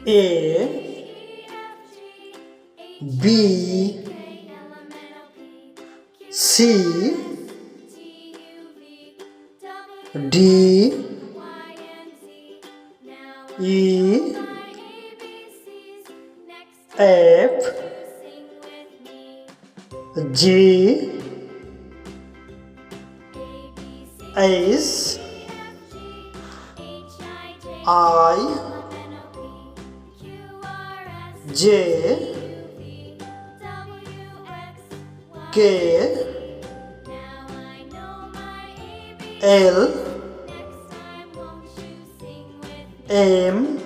A B C D E F G H I J K L M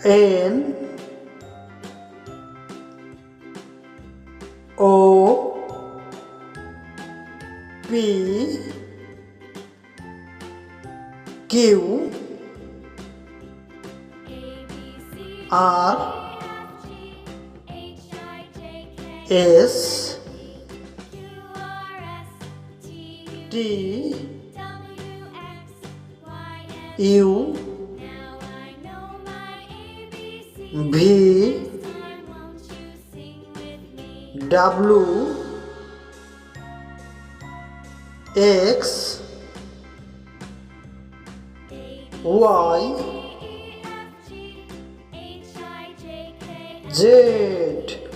N O P Q R S T U V W X Y Z.